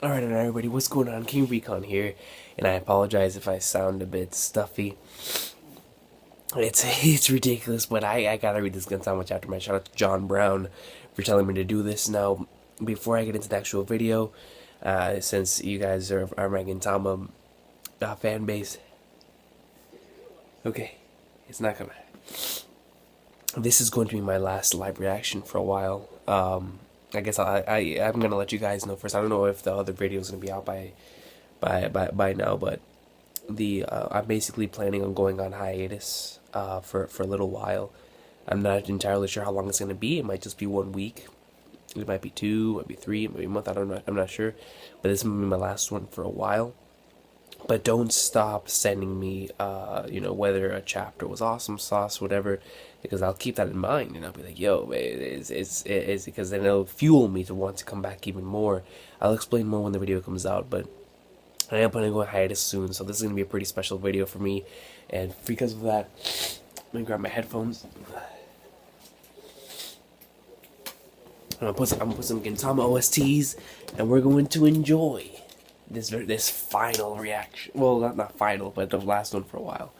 Alright, everybody, what's going on? King Recon here, and I apologize if I sound a bit stuffy. It's ridiculous, but I gotta read this Gintama chapter, man. Shout out to John Brown for telling me to do this. Now, before I get into the actual video, since you guys are my Gintama fan base, okay, it's not gonna. This is going to be my last live reaction for a while. I guess I'm gonna let you guys know first. I don't know if the other video is gonna be out by now, but I'm basically planning on going on hiatus for a little while. I'm not entirely sure how long it's gonna be. It might just be 1 week. It might be 2, it might be 3, it might be a month. I don't know. I'm not sure. But this is gonna be my last one for a while. But don't stop sending me, whether a chapter was awesome sauce, whatever, because I'll keep that in mind, and I'll be like, yo, it's because then it'll fuel me to want to come back even more. I'll explain more when the video comes out, but I am planning to go on hiatus soon, so this is going to be a pretty special video for me, and because of that, let me grab my headphones. I'm gonna put some Gintama OSTs, and we're going to enjoy this final reaction. Well, not final, but the last one for a while.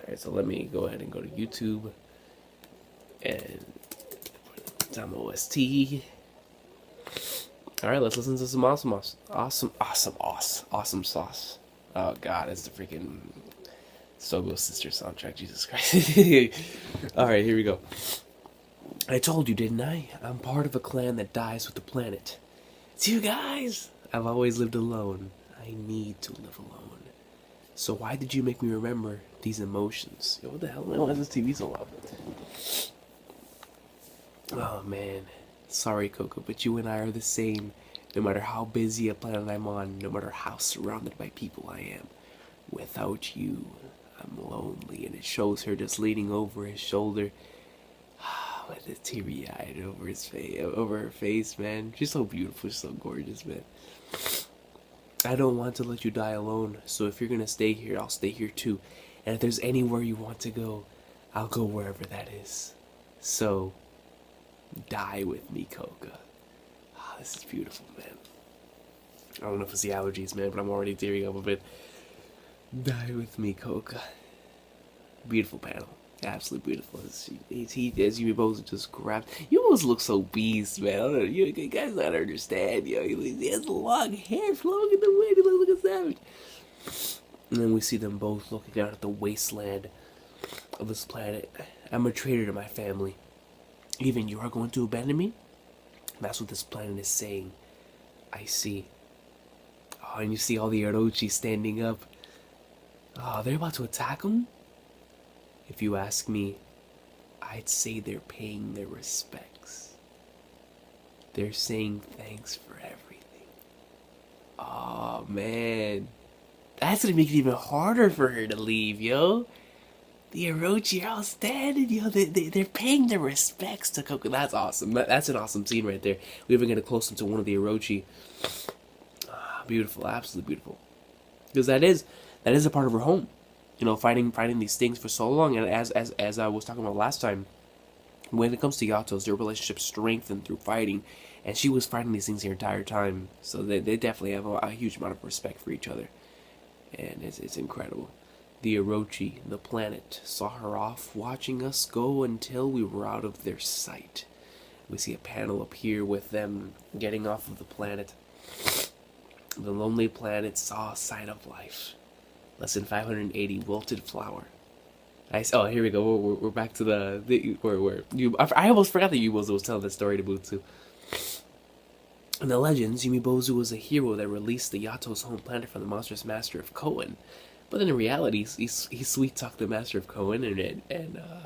Alright, so let me go ahead and go to YouTube and Gintama OST. Alright, let's listen to some awesome sauce. Oh god, it's the freaking Sogo Sister soundtrack, Jesus Christ. Alright, here we go. I told you, didn't I? I'm part of a clan that dies with the planet. It's you guys! I've always lived alone. I need to live alone. So why did you make me remember these emotions? Yo, what the hell, man? Why is this TV so loud? Oh, man. Sorry, Coco, but you and I are the same. No matter how busy a planet I'm on, no matter how surrounded by people I am. Without you, I'm lonely. And it shows her just leaning over his shoulder. With a teary-eyed over her face, man. She's so beautiful, she's so gorgeous, man. I don't want to let you die alone, so if you're gonna stay here, I'll stay here too. And if there's anywhere you want to go, I'll go wherever that is. So, die with me, Coca. Ah, this is beautiful, man. I don't know if it's the allergies, man, but I'm already tearing up a bit. Die with me, Coca. Beautiful panel. Absolutely beautiful. As Umibouzu just grabbed. You almost look so beast, man. I don't know, you guys don't understand. Yo, he has long hair flowing in the wind. He looks like a savage. And then we see them both looking out at the wasteland of this planet. I'm a traitor to my family. Even you are going to abandon me? That's what this planet is saying. I see. Oh, and you see all the Orochi standing up. Oh, they're about to attack him? If you ask me, I'd say they're paying their respects. They're saying thanks for everything. Oh, man. That's gonna make it even harder for her to leave, yo. The Orochi are all standing, yo. They're paying their respects to Coco. That's awesome. That's an awesome scene right there. We even get a close-up to one of the Orochi. Ah, beautiful. Absolutely beautiful. Because that is a part of her home. You know, fighting these things for so long, and as I was talking about last time, when it comes to Yatos, their relationship strengthened through fighting, and she was fighting these things the entire time, so they definitely have a huge amount of respect for each other, and it's incredible. The Orochi, the planet, saw her off, watching us go until we were out of their sight. We see a panel up here with them getting off of the planet. The lonely planet saw a sign of life. Less than 580 wilted flower. Oh, here we go. We're back to I almost forgot that Umibouzu was telling the story to Butsu. In the legends, Umibouzu was a hero that released the Yato's home planet from the monstrous master of Koen. But then in reality, he sweet-talked the master of Koen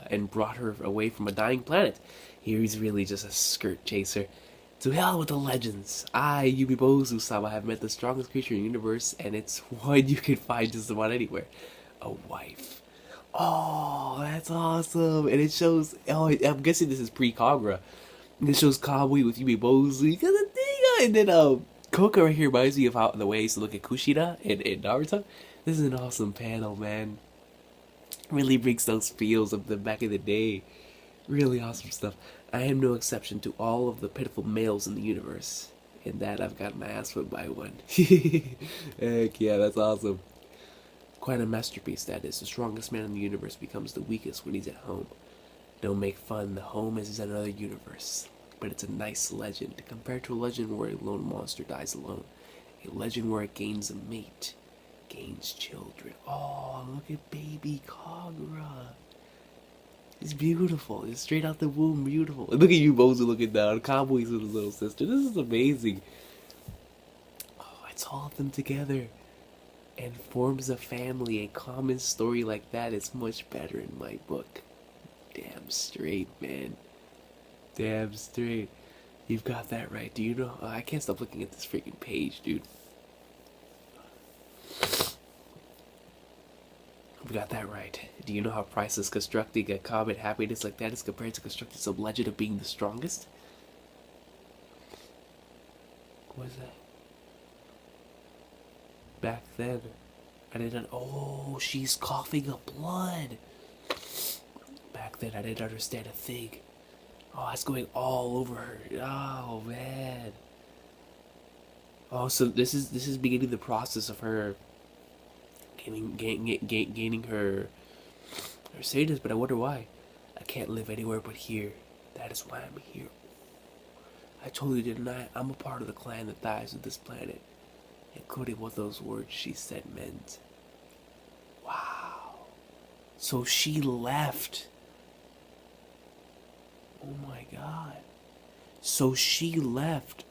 and brought her away from a dying planet. Here he's really just a skirt chaser. To hell with the legends. I, Umibouzu-sama, have met the strongest creature in the universe, and it's one you can find just about anywhere. A wife. Oh, that's awesome. And it shows, I'm guessing this is pre-Kagra. And it shows Kamui with Umibouzu. And then, Koka right here reminds me of how the way I used to look at Kushida in Naruto. This is an awesome panel, man. Really brings those feels of the back in the day. Really awesome stuff. I am no exception to all of the pitiful males in the universe. and that I've got my ass whipped by one. Heck yeah, that's awesome. Quite a masterpiece, that is. The strongest man in the universe becomes the weakest when he's at home. Don't make fun, the home is another universe. But it's a nice legend, compared to a legend where a lone monster dies alone. A legend where it gains a mate, gains children. Oh, look at baby Kagura. He's beautiful. He's straight out the womb, beautiful. Look at Umibouzu looking down. Kamui's with his little sister. This is amazing. Oh, it's all of them together and forms a family. A common story like that is much better in my book. Damn straight, man. Damn straight. You've got that right. Do you know? I can't stop looking at this freaking page, dude. We got that right. Do you know how priceless constructing a common happiness like that is compared to constructing some legend of being the strongest? What is that? Back then, I didn't. Oh, she's coughing up blood. Back then, I didn't understand a thing. Oh, it's going all over her. Oh man. Oh, so this is beginning the process of her gaining her status, but I wonder why. I can't live anywhere but here. That is why I'm here. I told you, didn't I? I'm a part of the clan that dies with this planet, including what those words she said meant. Wow. So she left. Oh my god. So she left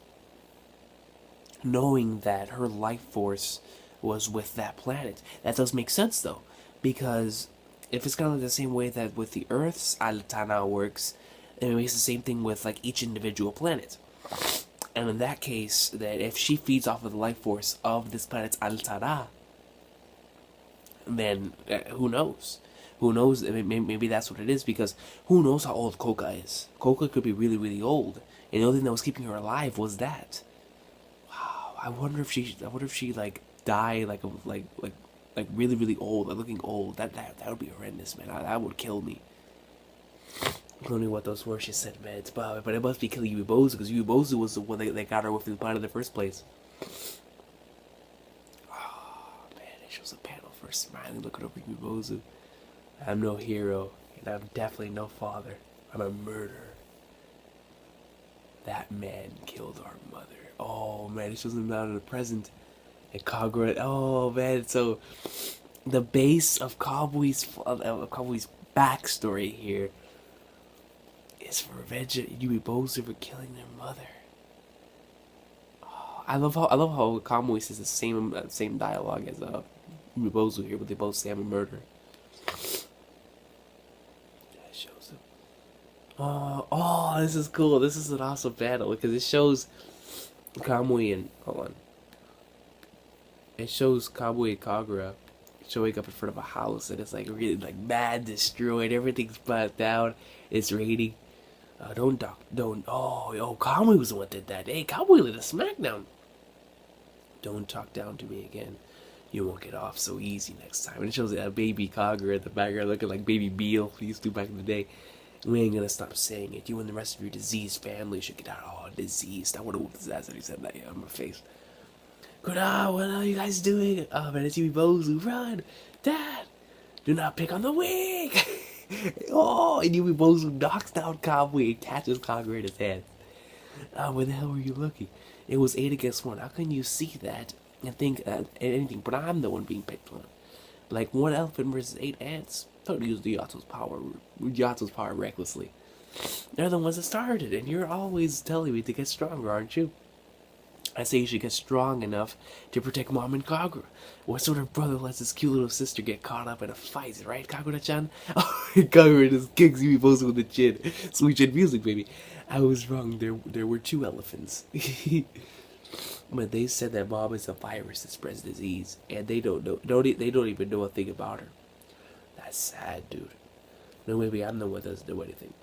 knowing that her life force was with that planet. That does make sense though, because if it's kind of like the same way that with the Earth's Altana works, it makes the same thing with like each individual planet. And in that case, that if she feeds off of the life force of this planet's Altana, then who knows? Who knows? I mean, maybe that's what it is, because who knows how old Coca is? Coca could be really, really old, and the only thing that was keeping her alive was that. Wow, I wonder if she like die like really, really old, like looking old. That would be horrendous, man. That would kill me. I don't know what those were she said, man. But it must be killing Umibouzu, because Umibouzu was the one that got her with the planet in the first place. Oh man, it shows a panel for smiling, looking over Umibouzu. I'm no hero, and I'm definitely no father. I'm a murderer. That man killed our mother. Oh man, it shows him down in the present. And Kagura, oh man, so the base of Kamui's backstory here is for revenge of Umibouzu for killing their mother. Oh, I love how Kamui says the same dialogue as Umibouzu here, but they both say I'm a murderer. That shows him. Oh, this is cool. This is an awesome battle because it shows Kamui and It shows Kamui and Kagura showing up in front of a house, and it's like really like mad, destroyed. Everything's burnt down. It's raining. Kamui was the one that did that. Hey, Kamui lit a smackdown. Don't talk down to me again. You won't get off so easy next time. And it shows a baby Kagura in the background looking like baby Beal he used to back in the day. We ain't gonna stop saying it. You and the rest of your diseased family should get out. Oh, diseased. I would've whooped his ass if he said that on my face. What are you guys doing? Oh man, it's Umibouzu. Run! Dad! Do not pick on the wing! Oh, and Umibouzu knocks down Kamui and catches Kagura in his hand. Oh, where the hell were you looking? It was 8 against 1. How can you see that and think anything? But I'm the one being picked on. Like 1 elephant versus 8 ants. Don't use the Yato's power recklessly. They're the ones that started, and you're always telling me to get stronger, aren't you? I say you should get strong enough to protect Mom and Kagura. What sort of brother lets his cute little sister get caught up in a fight, right, Kagura-chan? Oh, Kagura just kicks Umibouzu with the chin. Sweet chin music, baby. I was wrong. There were 2 elephants. But they said that Mom is a virus that spreads disease, and they don't even know a thing about her. That's sad, dude. No, maybe I'm the one that doesn't know anything.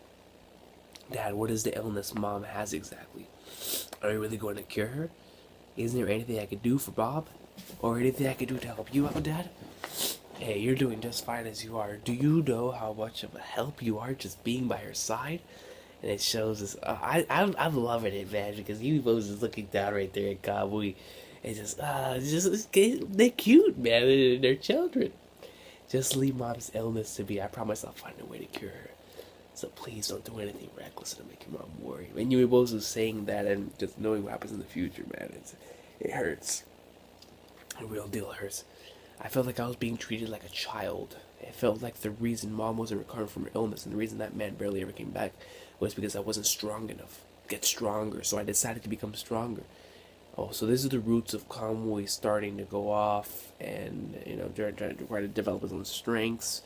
Dad, what is the illness Mom has exactly? Are you really going to cure her? Isn't there anything I could do for Bob? Or anything I could do to help you out, Dad? Hey, you're doing just fine as you are. Do you know how much of a help you are just being by her side? And it shows us. I'm loving it, man, because Umibouzu is looking down right there at Kamui, and they're cute, man. They're children. Just leave mom's illness to be. I promise I'll find a way to cure her. So please don't do anything reckless to make your mom worry. And Umibouzu saying that and just knowing what happens in the future, man, it hurts. A real deal hurts. I felt like I was being treated like a child. It felt like the reason mom wasn't recovering from her illness and the reason that man barely ever came back was because I wasn't strong enough. Get stronger, so I decided to become stronger. Oh, so these are the roots of Kamui starting to go off and, trying to develop his own strengths.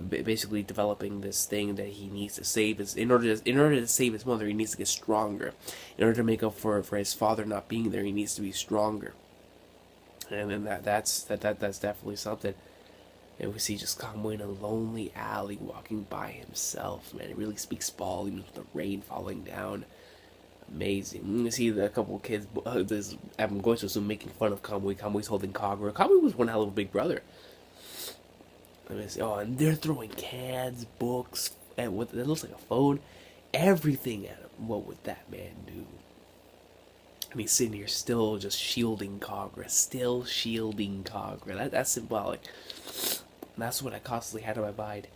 Basically developing this thing that he needs to save in order to save his mother, he needs to get stronger. In order to make up for his father not being there, he needs to be stronger. And then that's definitely something. And we see just Kamui in a lonely alley walking by himself. Man, it really speaks volumes with the rain falling down. Amazing. You see a couple of kids, I'm going to assume, making fun of Kamui. Kamui's holding Kagura. Kamui was one hell of a big brother. Let me see. Oh, and they're throwing cans, books, and what it looks like a phone, everything at him. What would that man do? And he's sitting here still just shielding Kagura. Still shielding Kagura. That's symbolic. And that's what I constantly had in my mind.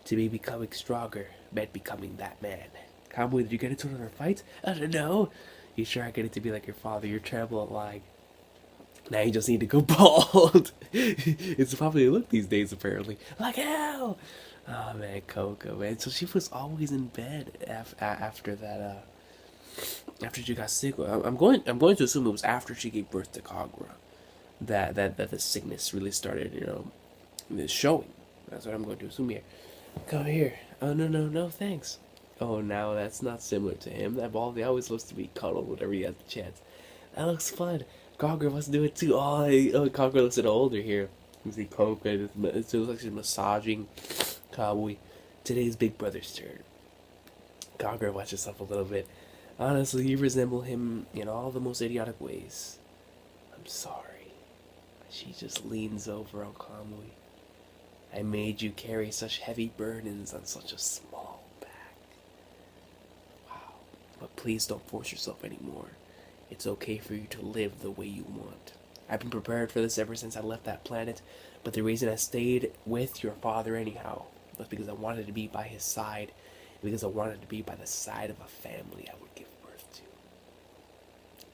To be becoming stronger meant becoming that man. Kamui, did you get into another fight? I don't know. You sure I get it to be like your father? You're terrible at lying. Now you just need to go bald. It's probably a look these days, apparently. Like hell! Oh man, Coco, man. So she was always in bed after that, after she got sick. I'm going to assume it was after she gave birth to Kagura that the sickness really started, showing. That's what I'm going to assume here. Come here. Oh no, thanks. Oh, now that's not similar to him. That Baldy always loves to be cuddled whenever he has the chance. That looks fun. Kagura wants to do it too. Kagura looks a little older here. You see Coco, it looks like she's massaging Kamui. Today's big brother's turn. Kagura, watch yourself a little bit. Honestly, you resemble him in all the most idiotic ways. I'm sorry. She just leans over on Kamui. I made you carry such heavy burdens on such a small back. Wow. But please don't force yourself anymore. It's okay for you to live the way you want. I've been prepared for this ever since I left that planet, but the reason I stayed with your father anyhow was because I wanted to be by his side, and because I wanted to be by the side of a family I would give birth to.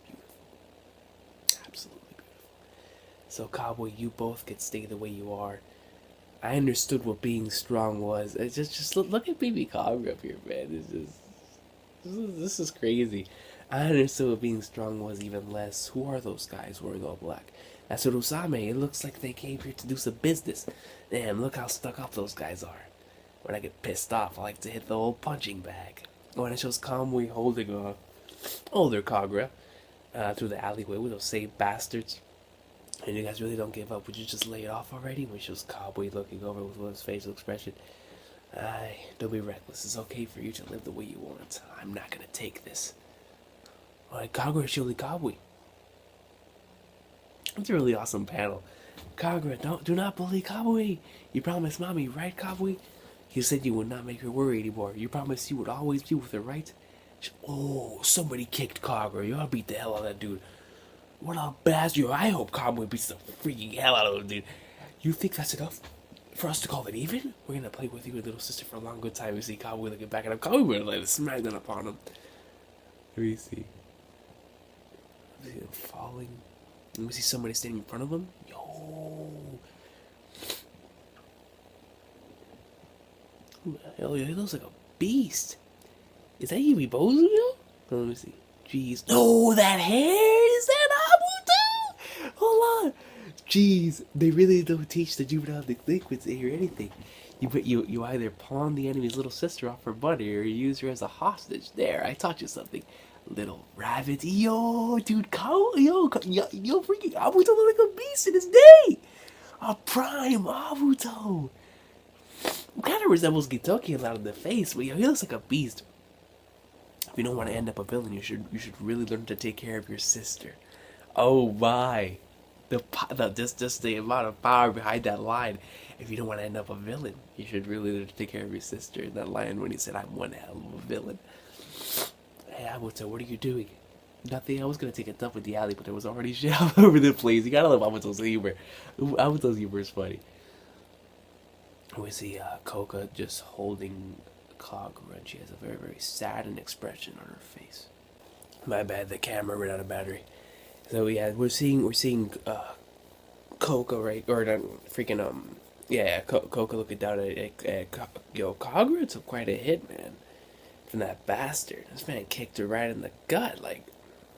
Beautiful. Absolutely beautiful. So, Cowboy, you both could stay the way you are. I understood what being strong was. It's just look at baby Kagura up here, man. This is crazy. I understood what being strong was even less. Who are those guys wearing all black? That's Urusame. It looks like they came here to do some business. Damn, look how stuck up those guys are. When I get pissed off, I like to hit the old punching bag. When it shows Kamui holding a older Kagura through the alleyway with those same bastards. And you guys really don't give up. Would you just lay it off already? When it shows Kamui looking over with his facial expression. Don't be reckless. It's okay for you to live the way you want. I'm not gonna take this. Alright, Kagura shielding Kamui. It's a really awesome panel. Kagura, do not bully Kamui. You promised mommy, right, Kamui? You said you would not make her worry anymore. You promised you would always be with her, right? Oh, somebody kicked Kagura. You ought to beat the hell out of that dude. What a bastard. I hope Kamui beats the freaking hell out of him, dude. You think that's enough for us to call it even? We're gonna play with you and little sister for a long good time. We see Kamui looking back at him. Kamui would have like smacked down upon him. Let me see. See him falling. Let me see somebody standing in front of him. Yo. Hell yeah, he looks like a beast. Is that Umibouzu, yo? Let me see. Jeez. No, that hair! Is that Abuto? Hold on. Jeez, they really don't teach the juvenile delinquents or anything. You either pawn the enemy's little sister off for money or you use her as a hostage. There, I taught you something. Little rabbit. Yo, dude, yo, freaking Abuto look like a beast in his day. A prime Abuto. Kind of resembles Gitoki a lot in the face, but yo, he looks like a beast. If you don't want to end up a villain, you should really learn to take care of your sister. Oh my, just the amount of power behind that line. If you don't want to end up a villain, you should really learn to take care of your sister. And that line when he said, "I'm one hell of a villain." Hey, Abuto, what are you doing? Nothing. I was gonna take a dump in the alley, but there was already shit all over the place. You gotta love Abuto's humor. Abuto's humor is funny. We see Coca just holding Kagura, and she has a very, very saddened expression on her face. My bad, the camera ran out of battery. So yeah, we're seeing Coca, right, or not, freaking yeah, Coca looking down at Kagura took quite a hit, man, from that bastard. This man kicked her right in the gut, like.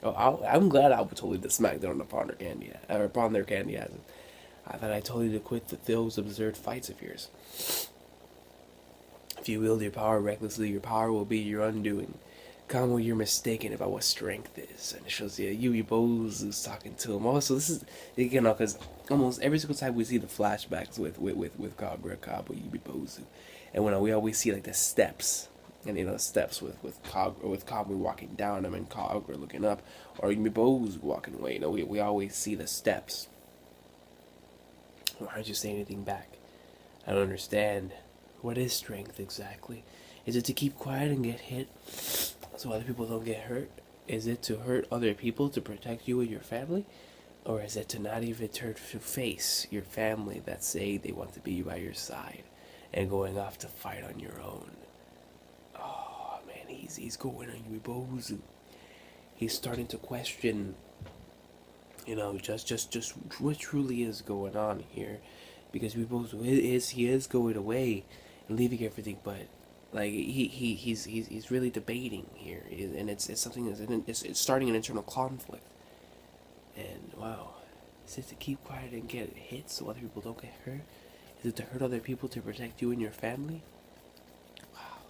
Oh, I'm glad I would totally just smack down upon her candy, or upon their candy as I thought I told you to quit those absurd fights of yours. If you wield your power recklessly, your power will be your undoing. Kamui, you're mistaken about what strength is. And it shows you Umibouzu's talking to him. Also, this is, because almost every single time we see the flashbacks with Kagura, Kabo, Umibouzu. And when we always see like the steps, and steps with Kamui walking down them and Kagura looking up, or Umibouzu walking away. We always see the steps. Why don't you say anything back? I don't understand. What is strength exactly? Is it to keep quiet and get hit so other people don't get hurt? Is it to hurt other people to protect you and your family? Or is it to not even turn to face your family that say they want to be by your side and going off to fight on your own? Oh man, he's going on Umibouzu. He's starting to question, just what truly is going on here, because Umibouzu is going away and leaving everything, but like he's really debating here, and it's something it's starting an internal conflict. And wow, is it to keep quiet and get hit so other people don't get hurt? Is it to hurt other people to protect you and your family? Wow,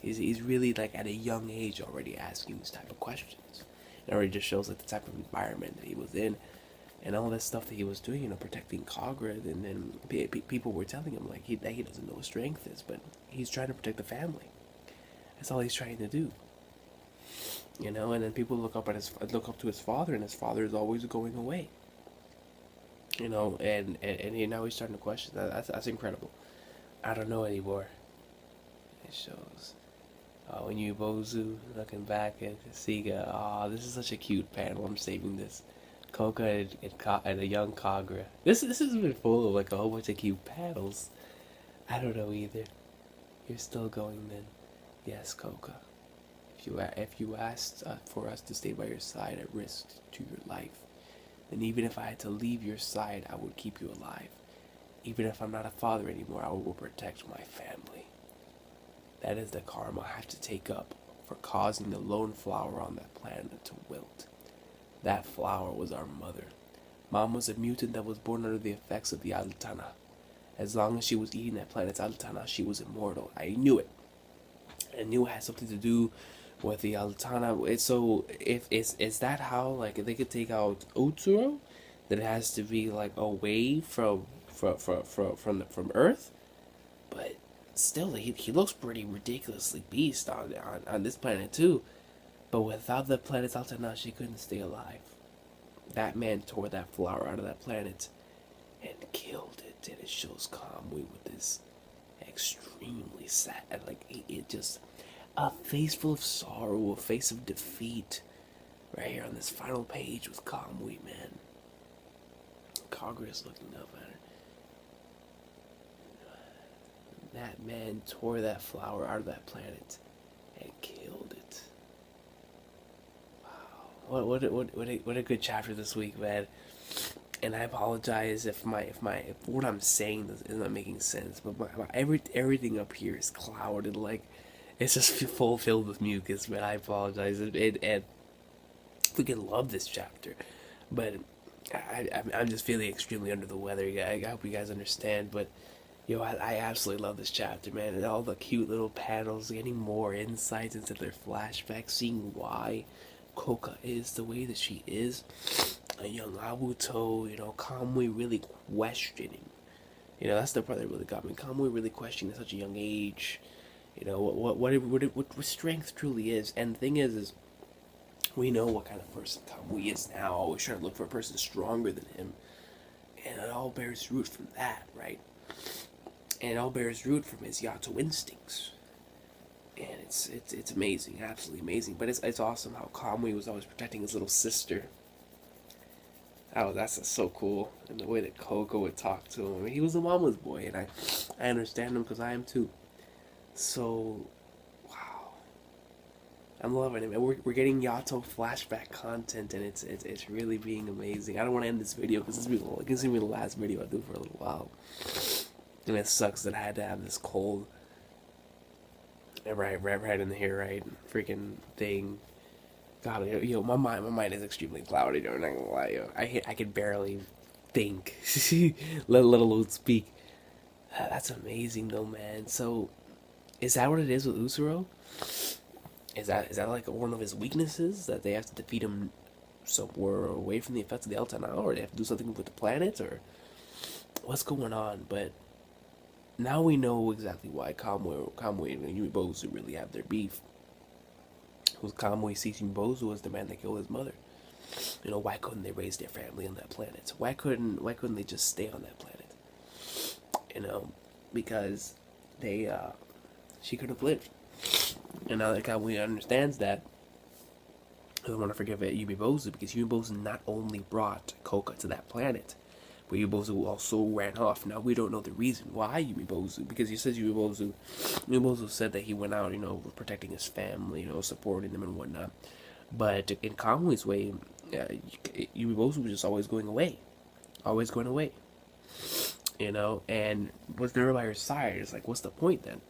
he's really like at a young age already asking these type of questions. It already just shows like the type of environment that he was in, and all that stuff that he was doing, protecting Kagura, and then people were telling him like that he doesn't know what strength is, but he's trying to protect the family. That's all he's trying to do. And then people look up to his father, and his father is always going away. And now he's starting to question that. That's incredible. I don't know anymore. It shows. When Umibouzu looking back at Siga, this is such a cute panel. I'm saving this. Coca and a young Kagura. This has been full of like a whole bunch of cute panels. I don't know either. You're still going then? Yes, Coca. If you asked for us to stay by your side at risk to your life, then even if I had to leave your side, I would keep you alive. Even if I'm not a father anymore, I will protect my family. That is the karma I have to take up for causing the lone flower on that planet to wilt. That flower was our mother. Mom was a mutant that was born under the effects of the Altana. As long as she was eating that planet's Altana, she was immortal. I knew it. I knew it had something to do with the Altana. So is that how like they could take out Utsuro? That it has to be like away from Earth? But still, he looks pretty ridiculously beast on this planet too. But without the planet's Altana, she couldn't stay alive. That man tore that flower out of that planet and killed it. And it shows Kamui with this extremely sad, like it just a face full of sorrow, a face of defeat, right here on this final page with Kamui, man. Kagura's looking up at her. That man tore that flower out of that planet and killed it. Wow, what a good chapter this week, man. And I apologize if what I'm saying is not making sense, but everything up here is clouded, like it's just filled with mucus. Man, I apologize. And freaking love this chapter, but I'm just feeling extremely under the weather. I hope you guys understand, but I absolutely love this chapter, man, and all the cute little panels, getting more insights into their flashbacks, seeing why Coca is the way that she is. A young Abuto, Kamui really questioning. That's the part that really got me. Kamui really questioning at such a young age. What strength truly is. And the thing is we know what kind of person Kamui is now. Always trying to look for a person stronger than him. And it all bears root from that, right? And it all bears root from his Yato instincts. and it's amazing, absolutely amazing. But it's awesome how Kamui was always protecting his little sister. Oh, that's so cool. And the way that Coco would talk to him. I mean, he was a mama's boy, and I understand him because I am too. So, wow, I'm loving it. Man. We're getting Yato flashback content, and it's really being amazing. I don't want to end this video because this is gonna be the last video I do for a little while. And it sucks that I had to have this cold. Right in here, right? Freaking thing. God, my mind is extremely cloudy. I'm not gonna lie, I can barely think, let alone speak. That's amazing, though, man. So, is that what it is with Usuro? Is that like one of his weaknesses that they have to defeat him somewhere away from the effects of the Elta now, or they have to do something with the planet, or what's going on? But now we know exactly why Kamui and Umibouzu really have their beef. Because Kamui sees Umibouzu as the man that killed his mother. You know, why couldn't they raise their family on that planet? Why couldn't they just stay on that planet? You know, because she could have lived. And now that Kamui understands that, I don't want to forgive Umibouzu, because Umibouzu not only brought Koka to that planet, but Umibouzu also ran off. Now, we don't know the reason why Umibouzu, because he says Umibouzu said that he went out, protecting his family, supporting them and whatnot. But in Kamui's way, Umibouzu was just always going away. And was never by her side. It's like, what's the point then?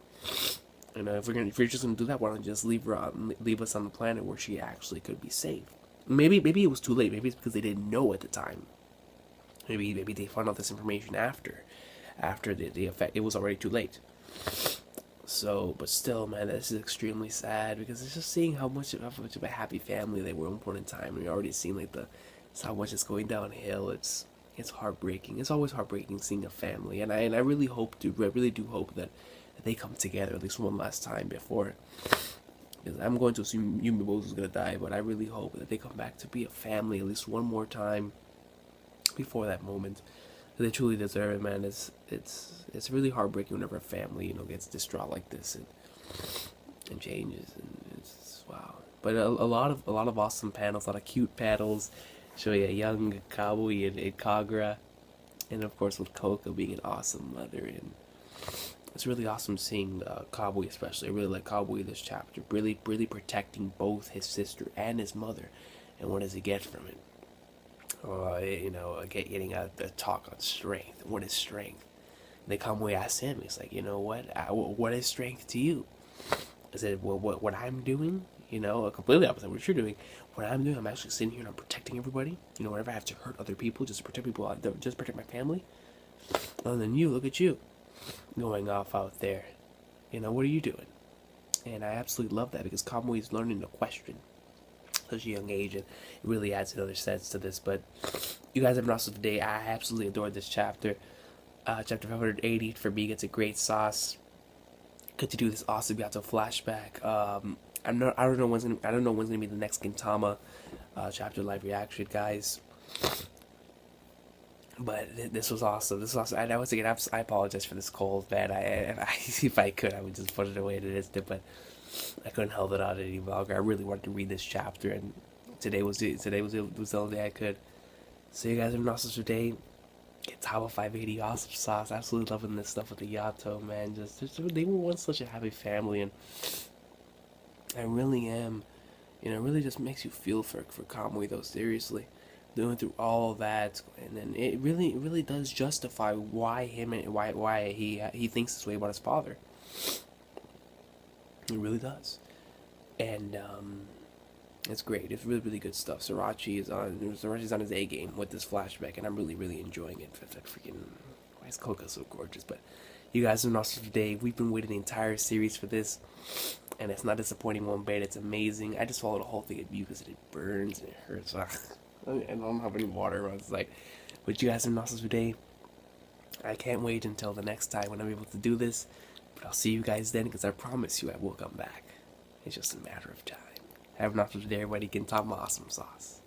If you're just gonna do that, why don't you just leave us on the planet where she actually could be safe? Maybe it was too late. Maybe it's because they didn't know at the time. Maybe they found out this information after the effect. It was already too late. So, but still, man, this is extremely sad, because it's just seeing how much of a happy family they were at one point in time. And we already seen like how much it's going downhill. It's heartbreaking. It's always heartbreaking seeing a family, and I really do hope that they come together at least one last time before. Because I'm going to assume Umibouzu is gonna die, but I really hope that they come back to be a family at least one more time before that moment. They truly deserve it, man. It's really heartbreaking whenever a family gets distraught like this and changes, and it's wow. But a lot of awesome panels, a lot of cute panels, showing a young Kamui and Kagura, and of course with Coco being an awesome mother. And it's really awesome seeing Kamui, especially. I really like Kamui this chapter, really protecting both his sister and his mother. And what does he get from it? Getting a talk on strength. What is strength? And then Kamui asks him, he's like, what is strength to you? I said, well, what I'm doing, completely opposite of what you're doing. What I'm doing, I'm actually sitting here and I'm protecting everybody. Whenever I have to hurt other people, just to protect people, just protect my family. And then look at you, going off out there. What are you doing? And I absolutely love that, because Kamui is learning to question such a young age, and it really adds another sense to this. But you guys have an awesome day. I absolutely adored this chapter. Chapter 580 for me gets a great sauce. Good to do this awesome Yato flashback. I don't know when's gonna be the next Gintama chapter live reaction, guys. But this was awesome. And once again, I apologize for this cold, man. If I could, I would just put it away in an instant, but I couldn't hold it out any longer. I really wanted to read this chapter, and today was the only day I could. So you guys have an awesome day. Gintama 580 awesome sauce. Absolutely loving this stuff with the Yato, man. They were once such a happy family, and I really am. It really just makes you feel for Kamui, though, seriously. Going through all that, and then it really does justify why he thinks this way about his father. It really does. And it's great. It's really good stuff. Sriracha's on his A game with this flashback, and I'm really enjoying it. Why is Coco so gorgeous? But you guys have an awesome day. We've been waiting the entire series for this, and it's not disappointing one bit. It's amazing. I just swallowed a whole thing of mucus, and it burns and it hurts. I don't have any water. I was like, but you guys have an awesome day. I can't wait until the next time when I'm able to do this. But I'll see you guys then, because I promise you I will come back. It's just a matter of time. Have an awesome day, everybody. Gintama awesome sauce.